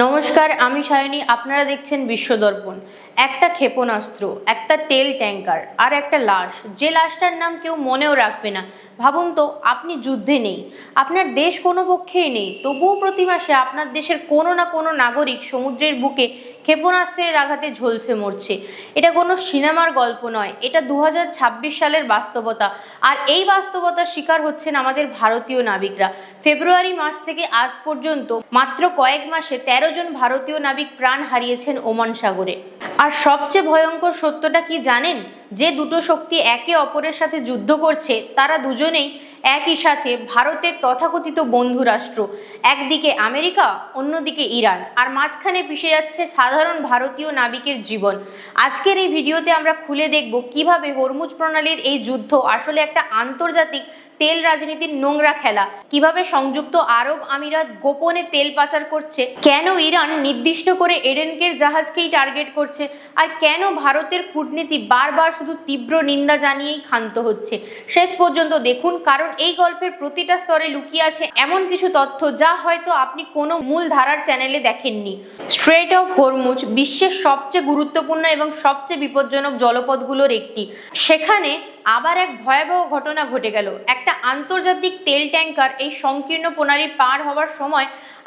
নমস্কার, আমি সায়নী। আপনারা দেখছেন বিশ্ব দর্পণ। একটা ক্ষেপণাস্ত্র, একটা তেল ট্যাঙ্কার আর একটা লাশ, যে লাশটার নাম কেউ মনেও রাখবে না। ভাবুন তো, আপনি যুদ্ধে নেই, আপনার দেশ কোনো পক্ষেই নেই, তবুও প্রতি মাসে আপনার দেশের কোনো না কোনো নাগরিক সমুদ্রের বুকে ক্ষেপণাস্ত্রের আঘাতে ঝলসে মরছে। এটা কোনো সিনেমার গল্প নয়, এটা 2026 সালের বাস্তবতা। আর এই বাস্তবতার শিকার হচ্ছেন আমাদের ভারতীয় নাবিকরা। ফেব্রুয়ারি মাস থেকে আজ পর্যন্ত মাত্র কয়েক মাসে 13 জন ভারতীয় নাবিক প্রাণ হারিয়েছেন ওমান সাগরে। আর সবচেয়ে ভয়ঙ্কর সত্যটা কি জানেন? যে দুটো শক্তি একে অপরের সাথে যুদ্ধ করছে, তারা দুজনেই একই সাথে ভারতের তথাকথিত বন্ধু রাষ্ট্র। একদিকে আমেরিকা, অন্যদিকে ইরান, আর মাঝখানে পিষে যাচ্ছে সাধারণ ভারতীয় নাবিকের জীবন। আজকের এই ভিডিওতে আমরা খুলে দেখব কিভাবে হরমুজ প্রণালীর এই যুদ্ধ আসলে একটা আন্তর্জাতিক তেল রাজনীতির নোংরা খেলা, কিভাবে সংযুক্ত আরব আমিরাত গোপনে তেল পাচার করছে, কেন ইরান নির্দিষ্ট করে এডেনকের জাহাজকেই টার্গেট করছে, আর কেন ভারতের কূটনীতি বারবার শুধু তীব্র নিন্দা জানিয়েই ক্ষান্ত হচ্ছে। শেষ পর্যন্ত দেখুন, কারণ এই গল্পের প্রতিটা স্তরে লুকিয়ে আছে এমন কিছু তথ্য যা হয়তো আপনি কোনো মূল ধারার চ্যানেলে দেখেননি। স্ট্রেট অফ হরমুজ বিশ্বের সবচেয়ে গুরুত্বপূর্ণ এবং সবচেয়ে বিপজ্জনক জলপথগুলোর একটি। সেখানে আবার এক ভয়াবহ ঘটনা ঘটে গেল। একটা আন্তর্জাতিক তেল ট্যাঙ্কার এই সংকীর্ণ প্রণালী পার হওয়ার সময়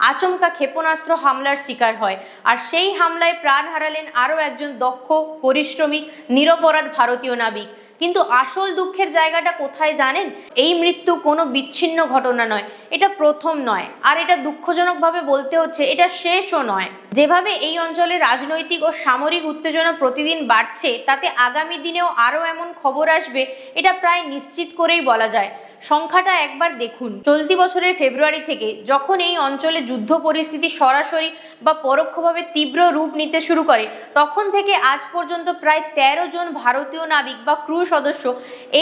আচমকা ক্ষেপণাস্ত্র হামলার শিকার হয়, আর সেই হামলায় প্রাণ হারালেন আরও একজন দক্ষ, পরিশ্রমী, নিরপরাধ ভারতীয় নাবিক। কিন্তু আসল দুঃখের জায়গাটা কোথায় জানেন? এই মৃত্যু কোনো বিচ্ছিন্ন ঘটনা নয়, এটা প্রথম নয়, আর এটা দুঃখজনকভাবে বলতে হচ্ছে এটা শেষও নয়। যেভাবে এই অঞ্চলে রাজনৈতিক ও সামরিক উত্তেজনা প্রতিদিন বাড়ছে, তাতে আগামী দিনেও আরও এমন খবর আসবে, এটা প্রায় নিশ্চিত করেই বলা যায়। সংখ্যাটা একবার দেখুন। চলতি বছরের ফেব্রুয়ারি থেকে যখন এই অঞ্চলে যুদ্ধ পরিস্থিতি সরাসরি বা পরোক্ষভাবে তীব্র রূপ নিতে শুরু করে, তখন থেকে আজ পর্যন্ত প্রায় 13 জন ভারতীয় নাবিক বা ক্রু সদস্য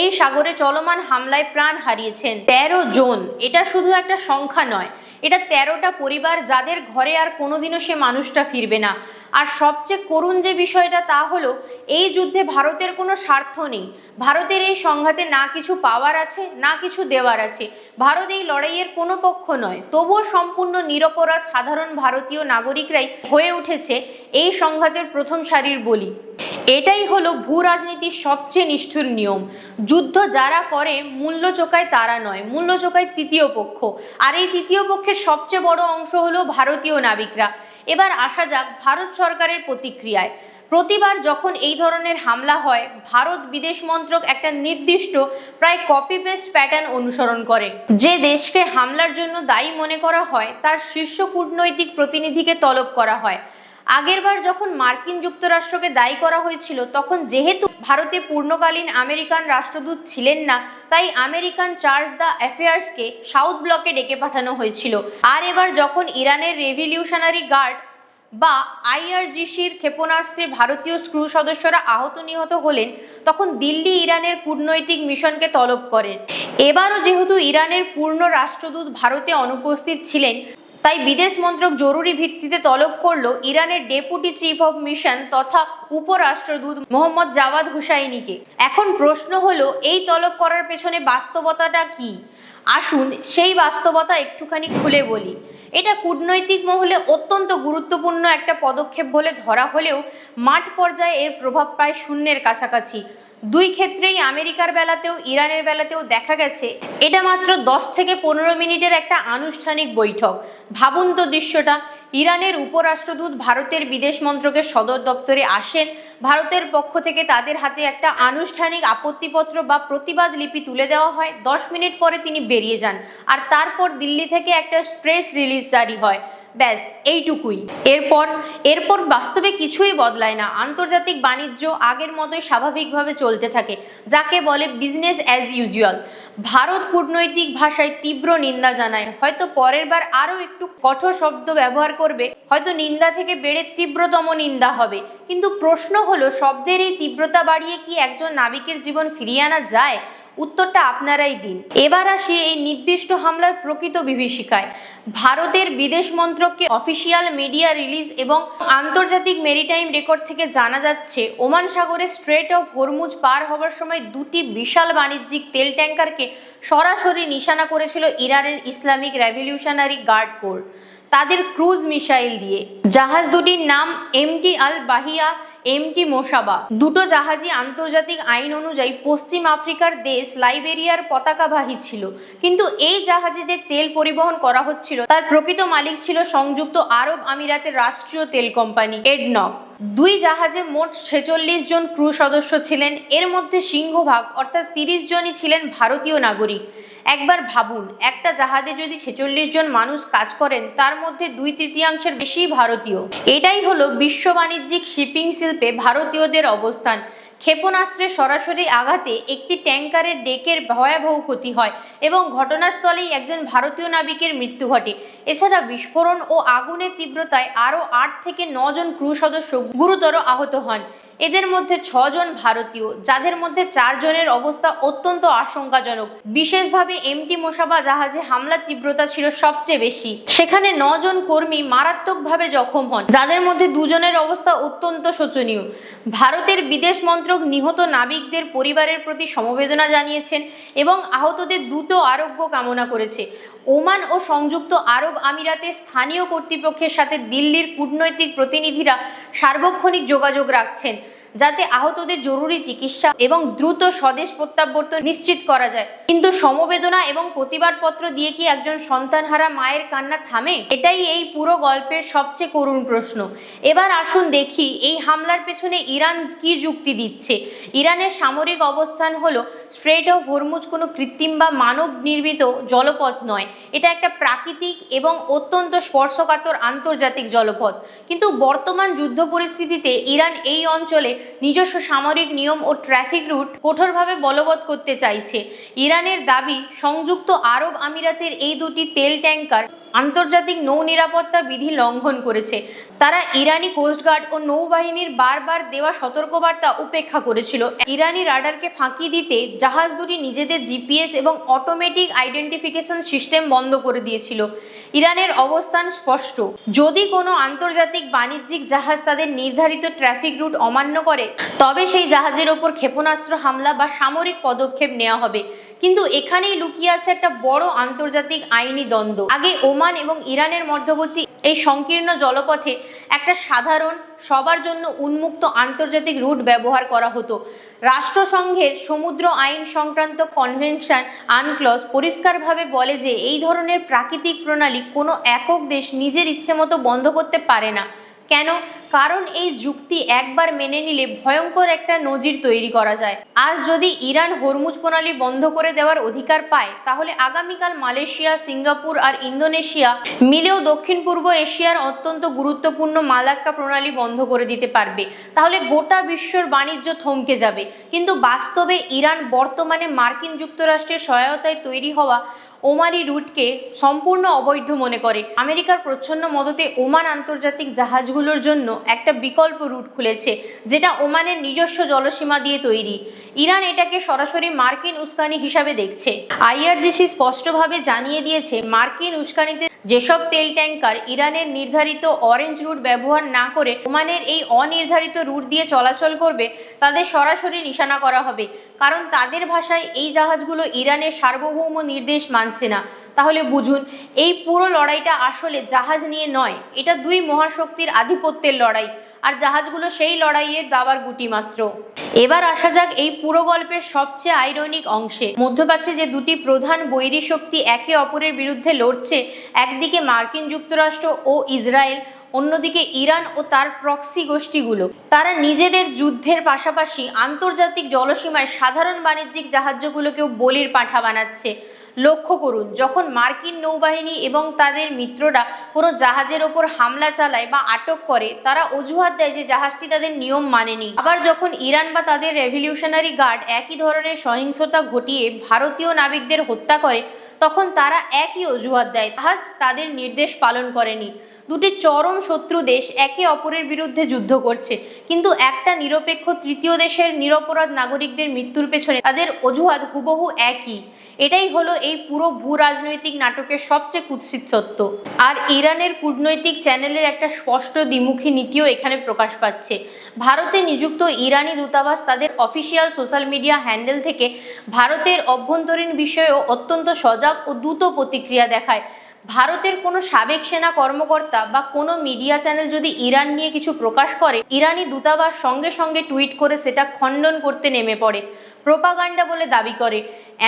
এই সাগরে চলমান হামলায় প্রাণ হারিয়েছেন। 13 জন, এটা শুধু একটা সংখ্যা নয়, এটা 13টা পরিবার যাদের ঘরে আর কোনোদিনও সে মানুষটা ফিরবে না। আর সবচেয়ে করুণ যে বিষয়টা, তা হলো এই যুদ্ধে ভারতের কোনো স্বার্থ নেই। ভারতের এই সংঘাতে না কিছু পাওয়ার আছে, না কিছু দেওয়ার আছে। ভারত এই লড়াইয়ের কোনো পক্ষ নয়, তবুও সম্পূর্ণ নিরপরাধ সাধারণ ভারতীয় নাগরিকরাই হয়ে উঠেছে এই সংঘাতের প্রথম সারির বলি। এটাই হলো ভূ রাজনীতির সবচেয়ে নিষ্ঠুর নিয়ম। যুদ্ধ যারা করে মূল্য চোকায় তারা নয়, মূল্য চোকায় তৃতীয় পক্ষ। আর এই তৃতীয় পক্ষের সবচেয়ে বড় অংশ হলো ভারতীয় নাবিকরা। এবার আসা যাক ভারত সরকারের প্রতিক্রিয়ায়। প্রতিবার যখন এই ধরনের হামলা হয়, ভারত বিদেশ মন্ত্রক একটা নির্দিষ্ট প্রায় কপি পেস্ট প্যাটার্ন অনুসরণ করে। যে দেশকে হামলার জন্য দায়ী মনে করা হয়, তার শীর্ষ কূটনৈতিক প্রতিনিধিকে তলব করা হয়। আগেরবার যখন মার্কিন যুক্তরাষ্ট্রকে দায়ী করা হয়েছিল, তখন যেহেতু ভারতে পূর্ণকালীন আমেরিকান রাষ্ট্রদূত ছিলেন না, তাই আমেরিকান চার্জ দ্য অ্যাফেয়ার্সকে সাউথ ব্লকে ডেকে পাঠানো হয়েছিল। আর এবার যখন ইরানের রেভলিউশনারি গার্ড বা আইআরজিসির ক্ষেপণাস্ত্রে ভারতীয় ক্রু সদস্যরা আহত নিহত হলেন, তখন দিল্লি ইরানের কূটনৈতিক মিশনকে তলব করেন। এবারও যেহেতু ইরানের পূর্ণ রাষ্ট্রদূত ভারতে অনুপস্থিত ছিলেন, তাই বিদেশ মন্ত্রক জরুরি ভিত্তিতে তলব করল ইরানের ডেপুটি চিফ অফ মিশন তথা উপরাষ্ট্রদূত মোহাম্মদ জাওয়াদ হুসাইনিকে। এখন প্রশ্ন হলো, এই তলব করার পেছনে বাস্তবতাটা কি? আসুন সেই বাস্তবতা একটুখানি খুলে বলি। এটা কূটনৈতিক মহলে অত্যন্ত গুরুত্বপূর্ণ একটা পদক্ষেপ বলে ধরা হলেও মাঠ পর্যায়ে এর প্রভাব প্রায় শূন্যের কাছাকাছি। দুই ক্ষেত্রেই, আমেরিকার বেলাতেও ইরানের বেলাতেও দেখা গেছে এটা মাত্র 10 থেকে 15 মিনিটের একটা আনুষ্ঠানিক বৈঠক। ভাবুন তো দৃশ্যটা, ইরানের উপরাষ্ট্রদূত ভারতের বিদেশ মন্ত্রকের সদর দপ্তরে আসেন, ভারতের পক্ষ থেকে তাদের হাতে একটা আনুষ্ঠানিক আপত্তিপত্র বা প্রতিবাদ লিপি তুলে দেওয়া হয়, 10 মিনিট পরে তিনি বেরিয়ে যান, আর তারপর দিল্লি থেকে একটা প্রেস রিলিজ জারি হয়। ব্যাস এইটুকুই। এরপর বাস্তবে কিছুই বদলায় না। আন্তর্জাতিক বাণিজ্য আগের মতোই স্বাভাবিকভাবে চলতে থাকে, যাকে বলে বিজনেস অ্যাজ ইউজুয়াল। ভারত কূটনৈতিক ভাষায় তীব্র নিন্দা জানায়, হয়তো পরের বার আরও একটু কঠোর শব্দ ব্যবহার করবে, হয়তো নিন্দা থেকে বেড়ে তীব্রতম নিন্দা হবে। কিন্তু প্রশ্ন হলো, শব্দের এই তীব্রতা বাড়িয়ে কি একজন নাবিকের জীবন ফিরিয়ে আনা যায়? উত্তরটা আপনারাই দিন। এবার আসি এই নির্দিষ্ট হামলার প্রকৃত বিভীষিকায়। ভারতের বিদেশ মন্ত্রককে অফিসিয়াল মিডিয়া রিলিজ এবং আন্তর্জাতিক মেরিটাইম রেকর্ড থেকে জানা যাচ্ছে, ওমান সাগরে স্ট্রেট অফ হরমুজ পার হওয়ার সময় দুটি বিশাল বাণিজ্যিক তেল ট্যাঙ্কারকে সরাসরি নিশানা করেছিল ইরানের ইসলামিক রেভলিউশনারি গার্ড কোর। তাদের ক্রুজ মিসাইল দিয়ে। জাহাজ দুটির নাম এমটি আল বাহিয়া, এমটি মোসাবা। দুটো জাহাজই আন্তর্জাতিক আইন অনুযায়ী পশ্চিম আফ্রিকার দেশ লাইবেরিয়ার পতাকাবাহী ছিল, কিন্তু এই জাহাজে যে তেল পরিবহন করা হচ্ছিল তার প্রকৃত মালিক ছিল সংযুক্ত আরব আমিরাতের রাষ্ট্রীয় তেল কোম্পানি এডনক। দুই জাহাজে মোট 46 জন ক্রু সদস্য ছিলেন, এর মধ্যে সিংহভাগ অর্থাৎ 30 জনই ছিলেন ভারতীয় নাগরিক। একবার ভাবুন, একটা জাহাজে যদি 46 জন মানুষ কাজ করেন, তার মধ্যে 2/3 বেশি ভারতীয়। এটাই হলো বিশ্ব বাণিজ্যিক শিপিং শিল্পে ভারতীয়দের অবস্থান। ক্ষেপণাস্ত্রের সরাসরি আঘাতে একটি ট্যাঙ্কারের ডেকের ভয়াবহ ক্ষতি হয় এবং ঘটনাস্থলেই একজন ভারতীয় নাবিকের মৃত্যু ঘটে। এছাড়া বিস্ফোরণ ও আগুনের তীব্রতায় আরও 8 থেকে 9 জন ক্রু সদস্য গুরুতর আহত হন। এদের মধ্যে 6 জন ভারতীয়, যাদের মধ্যে 4 জনের অবস্থা অত্যন্ত আশঙ্কাজনক। বিশেষভাবে এমটি মোসাবা জাহাজে হামলার তীব্রতা ছিল সবচেয়ে বেশি। সেখানে 9 জন কর্মী মারাত্মকভাবে জখম হন, যাদের মধ্যে 2 জনের অবস্থা অত্যন্ত শোচনীয়। ভারতের বিদেশ মন্ত্রক নিহত নাবিকদের পরিবারের প্রতি সমবেদনা জানিয়েছেন এবং আহতদের দ্রুত আরোগ্য কামনা করেছে। ওমান ও সংযুক্ত আরব আমিরাতের স্থানীয় কর্তৃপক্ষের সাথে দিল্লির কূটনৈতিক প্রতিনিধিরা সার্বক্ষণিক যোগাযোগ রাখছেন, যাতে আহতদের জরুরি চিকিৎসা এবং দ্রুত স্বদেশ প্রত্যাবর্তন নিশ্চিত করা যায়। কিন্তু সমবেদনা এবং প্রতিবাদপত্র দিয়ে কি একজন সন্তানহারা মায়ের কান্না থামে? এটাই এই পুরো গল্পের সবচেয়ে করুণ প্রশ্ন। এবার আসুন দেখি এই হামলার পেছনে ইরান কি যুক্তি দিচ্ছে। ইরানের সামরিক অবস্থান হলো স্ট্রেট অফ হরমুজ কোনো কৃত্রিম বা মানব নির্মিত জলপথ নয়, এটা একটা প্রাকৃতিক এবং অত্যন্ত স্পর্শকাতর আন্তর্জাতিক জলপথ। কিন্তু বর্তমান যুদ্ধ পরিস্থিতিতে ইরান এই অঞ্চলে নিজস্ব সামরিক নিয়ম ও ট্রাফিক রুট কঠোরভাবে বলবৎ করতে চাইছে। ইরানের দাবি, সংযুক্ত আরব আমিরাতের এই দুটি তেল ট্যাঙ্কার আন্তর্জাতিক নৌ নিরাপত্তা বিধি লঙ্ঘন করেছে। তারা ইরানি কোস্টগার্ড ও নৌবাহিনীর বারবার দেওয়া সতর্কবার্তা উপেক্ষা করেছিল। ইরানি রাডারকে ফাঁকি দিতে জাহাজ দুটি নিজেদের জিপিএস এবং অটোমেটিক আইডেন্টিফিকেশন সিস্টেম বন্ধ করে দিয়েছিল। ইরানের অবস্থান স্পষ্ট, যদি কোনো আন্তর্জাতিক বাণিজ্যিক জাহাজ তাদের নির্ধারিত ট্রাফিক রুট অমান্য করে, তবে সেই জাহাজের ওপর ক্ষেপণাস্ত্র হামলা বা সামরিক পদক্ষেপ নেওয়া হবে। কিন্তু এখানেই লুকিয়ে আছে একটা বড় আন্তর্জাতিক আইনি দ্বন্দ্ব। আগে ওমান এবং ইরানের মধ্যবর্তী এই সংকীর্ণ জলপথে একটা সাধারণ, সবার জন্য উন্মুক্ত আন্তর্জাতিক রুট ব্যবহার করা হতো। রাষ্ট্রসংঘের সমুদ্র আইন সংক্রান্ত কনভেনশন আনক্লজ পরিষ্কারভাবে বলে যে এই ধরনের প্রাকৃতিক প্রণালী কোনো একক দেশ নিজের ইচ্ছে মতো বন্ধ করতে পারে না। কেন? কারণ এই যুক্তি একবার মেনে নিলে ভয়ঙ্কর একটা নজির তৈরি করা যায়। আজ যদি ইরান হরমুজ প্রণালী বন্ধ করে দেওয়ার অধিকার পায়, তাহলে আগামীকাল মালয়েশিয়া, সিঙ্গাপুর আর ইন্দোনেশিয়া মিলেও দক্ষিণ পূর্ব এশিয়ার অত্যন্ত গুরুত্বপূর্ণ মালাক্কা প্রণালী বন্ধ করে দিতে পারবে। তাহলে গোটা বিশ্বর বাণিজ্য থমকে যাবে। কিন্তু বাস্তবে ইরান বর্তমানে মার্কিন যুক্তরাষ্ট্রের সহায়তায় তৈরি হওয়া ওমানি রুটকে সম্পূর্ণ অবৈধ মনে করে। আমেরিকার প্রচ্ছন্ন মদতে ওমান আন্তর্জাতিক জাহাজগুলোর জন্য একটা বিকল্প রুট খুলেছে, যেটা ওমানের নিজস্ব জলসীমা দিয়ে তৈরি। ইরান এটাকে সরাসরি মার্কিন উস্কানি হিসাবে দেখছে। আইআরজিসি স্পষ্টভাবে জানিয়ে দিয়েছে, মার্কিন উস্কানিতে যেসব তেল ট্যাঙ্কার ইরানের নির্ধারিত অরেঞ্জ রুট ব্যবহার না করে ওমানের এই অনির্ধারিত রুট দিয়ে চলাচল করবে, তাদের সরাসরি নিশানা করা হবে। কারণ তাদের ভাষায় এই জাহাজগুলো ইরানের সার্বভৌম নির্দেশ মানছে না। তাহলে বুঝুন, এই পুরো লড়াইটা আসলে জাহাজ নিয়ে নয়, এটা দুই মহাশক্তির আধিপত্যের লড়াই, আর জাহাজগুলো সেই লড়াইয়ের দাবার গুটি মাত্র। এবার আসা যাক এই পুরো গল্পের সবচেয়ে আইরনিক অংশে। মধ্যপ্রাচ্যে যে দুটি প্রধান বৈরী শক্তি একে অপরের বিরুদ্ধে লড়ছে, একদিকে মার্কিন যুক্তরাষ্ট্র ও ইসরায়েল, অন্যদিকে ইরান ও তার প্রক্সি গোষ্ঠীগুলো। তারা নিজেদের যুদ্ধের পাশাপাশি আন্তর্জাতিক জলসীমায় সাধারণ বাণিজ্যিক জাহাজগুলোকেও বলির পাঁঠা বানাচ্ছে। লক্ষ্য করুন, যখন মার্কিন নৌবাহিনী এবং তাদের মিত্ররা কোনো জাহাজের ওপর হামলা চালায় বা আটক করে, তারা অজুহাত দেয় যে জাহাজটি তাদের নিয়ম মানেনি। আবার যখন ইরান বা তাদের রেভলিউশনারি গার্ড একই ধরনের সহিংসতা ঘটিয়ে ভারতীয় নাবিকদের হত্যা করে, তখন তারা একই অজুহাত দেয়, জাহাজ তাদের নির্দেশ পালন করেনি। দুটি চরম শত্রু দেশ একে অপরের বিরুদ্ধে যুদ্ধ করছে, কিন্তু একটা নিরপেক্ষ তৃতীয় দেশের নিরপরাধ নাগরিকদের মৃত্যুর পেছনে তাদের অজুহাত হুবহু একই। এটাই হলো এই পুরো ভূ রাজনৈতিক নাটকের সবচেয়ে কুৎসিত সত্য। আর ইরানের কূটনৈতিক চ্যানেলের একটা স্পষ্ট দ্বিমুখী নীতিও এখানে প্রকাশ পাচ্ছে। ভারতে নিযুক্ত ইরানি দূতাবাস তাদের অফিসিয়াল সোশ্যাল মিডিয়া হ্যান্ডেল থেকে ভারতের অভ্যন্তরীণ বিষয়েও অত্যন্ত সজাগ ও দ্রুত প্রতিক্রিয়া দেখায়। ভারতের কোনো সাবেক সেনা কর্মকর্তা বা কোনো মিডিয়া চ্যানেল যদি ইরান নিয়ে কিছু প্রকাশ করে, ইরানি দূতাবাস সঙ্গে সঙ্গে টুইট করে সেটা খণ্ডন করতে নেমে পড়ে, প্রোপাগান্ডা বলে দাবি করে।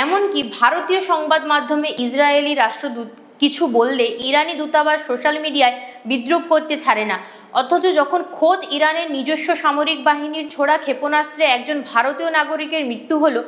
এমনকি ভারতীয় সংবাদ মাধ্যমে ইসরায়েলি রাষ্ট্রদূত কিছু বললে ইরানি দূতাবাস সোশ্যাল মিডিয়ায় বিদ্রূপ করতে ছাড়ে না। অথচ যখন খোদ ইরানের নিজস্ব সামরিক বাহিনীর ছোড়া ক্ষেপণাস্ত্রে একজন ভারতীয় নাগরিকের মৃত্যু হলো,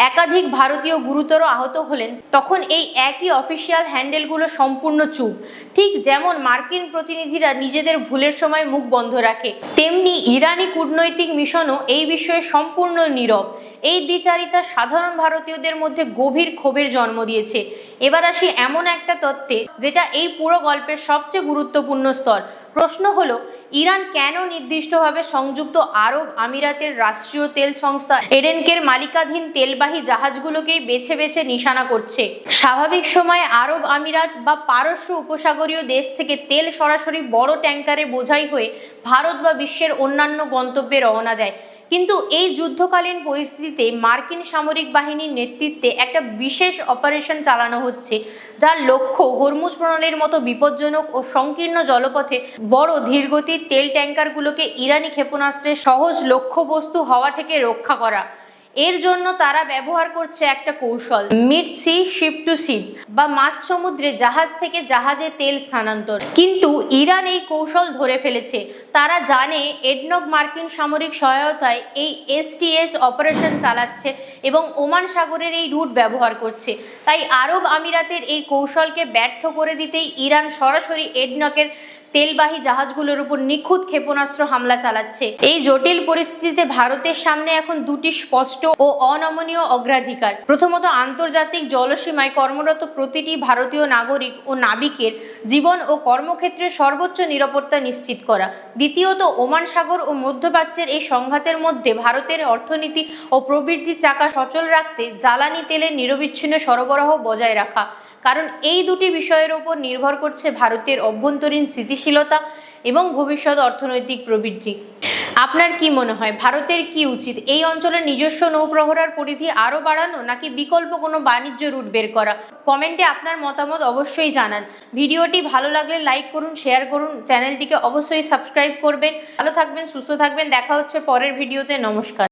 একাধিক ভারতীয় গুরুতর আহত হলেন, তখন এই একই অফিসিয়াল হ্যান্ডেলগুলো সম্পূর্ণ চুপ। ঠিক যেমন মার্কিন প্রতিনিধিরা নিজেদের ভুলের সময় মুখ বন্ধ রাখে, তেমনি ইরানি কূটনৈতিক মিশনও এই বিষয়ে সম্পূর্ণ নীরব। এই দ্বিচারিতা সাধারণ ভারতীয়দের মধ্যে গভীর ক্ষোভের জন্ম দিয়েছে। এবার আসি এমন একটা তথ্যে যেটা এই পুরো গল্পের সবচেয়ে গুরুত্বপূর্ণ স্তর। প্রশ্ন হলো, ইরান কেন নির্দিষ্টভাবে সংযুক্ত আরব আমিরাতের রাষ্ট্রীয় তেল সংস্থা এরেনকের মালিকাধীন তেলবাহী জাহাজগুলোকেই বেছে বেছে নিশানা করছে? স্বাভাবিক সময়ে আরব আমিরাত বা পারস্য উপসাগরীয় দেশ থেকে তেল সরাসরি বড় ট্যাঙ্কারে বোঝাই হয়ে ভারত বা বিশ্বের অন্যান্য গন্তব্যে রওনা দেয়। কিন্তু এই যুদ্ধকালীন পরিস্থিতিতে মার্কিন সামরিক বাহিনীর নেতৃত্বে একটা বিশেষ অপারেশন চালানো হচ্ছে, যার লক্ষ্য হরমুজ প্রণালীর মতো বিপজ্জনক ও সংকীর্ণ জলপথে বড় ধীরগতির তেল ট্যাঙ্কারগুলোকে ইরানি ক্ষেপণাস্ত্রের সহজ লক্ষ্যবস্তু হওয়া থেকে রক্ষা করা। এর জন্য তারা ব্যবহার করছে একটা কৌশল, mid sea ship to ship বা মাঝ সমুদ্রে জাহাজ থেকে জাহাজে তেল স্থানান্তর। কিন্তু ইরান এই কৌশল ধরে ফেলেছে। তারা জানে এডনক মার্কিন সামরিক সহায়তায় এই এসটিএস অপারেশন চালাচ্ছে এবং ওমান সাগরের এই রুট ব্যবহার করছে। তাই আরব আমিরাতের এই কৌশলকে ব্যর্থ করে দিতেই ইরান সরাসরি এডনকের তেলবাহী জাহাজগুলোর উপর নিখুঁত ক্ষেপণাস্ত্র হামলা চালাচ্ছে। এই জটিল পরিস্থিতিতে ভারতের সামনে এখন দুটি স্পষ্ট ও অনমনীয় অগ্রাধিকার। প্রথমত, আন্তর্জাতিক জলসীমায় কর্মরত প্রতিটি ভারতীয় নাগরিক ও নাবিকের জীবন ও কর্মক্ষেত্রে সর্বোচ্চ নিরাপত্তা নিশ্চিত করা। দ্বিতীয়ত, ওমান সাগর ও মধ্যপ্রাচ্যের এই সংঘাতের মধ্যে ভারতের অর্থনীতি ও প্রবৃদ্ধির চাকা সচল রাখতে জ্বালানি তেলের নিরবিচ্ছিন্ন সরবরাহ বজায় রাখা। কারণ এই দুটি বিষয়ের উপর নির্ভর করছে ভারতের অভ্যন্তরীণ স্থিতিশীলতা এবং ভবিষ্যৎ অর্থনৈতিক প্রবৃদ্ধি। আপনার কি মনে হয়, ভারতের কি উচিত? এই অঞ্চলের নিজস্ব নৌপ্রহরার পরিধি আরও বাড়ানো, নাকি বিকল্প কোনো বাণিজ্য রুট বের করা? কমেন্টে আপনার মতামত অবশ্যই জানান। ভিডিওটি ভালো লাগলে লাইক করুন, শেয়ার করুন, চ্যানেলটিকে অবশ্যই সাবস্ক্রাইব করবেন। ভালো থাকবেন, সুস্থ থাকবেন। দেখা হচ্ছে পরের ভিডিওতে। নমস্কার।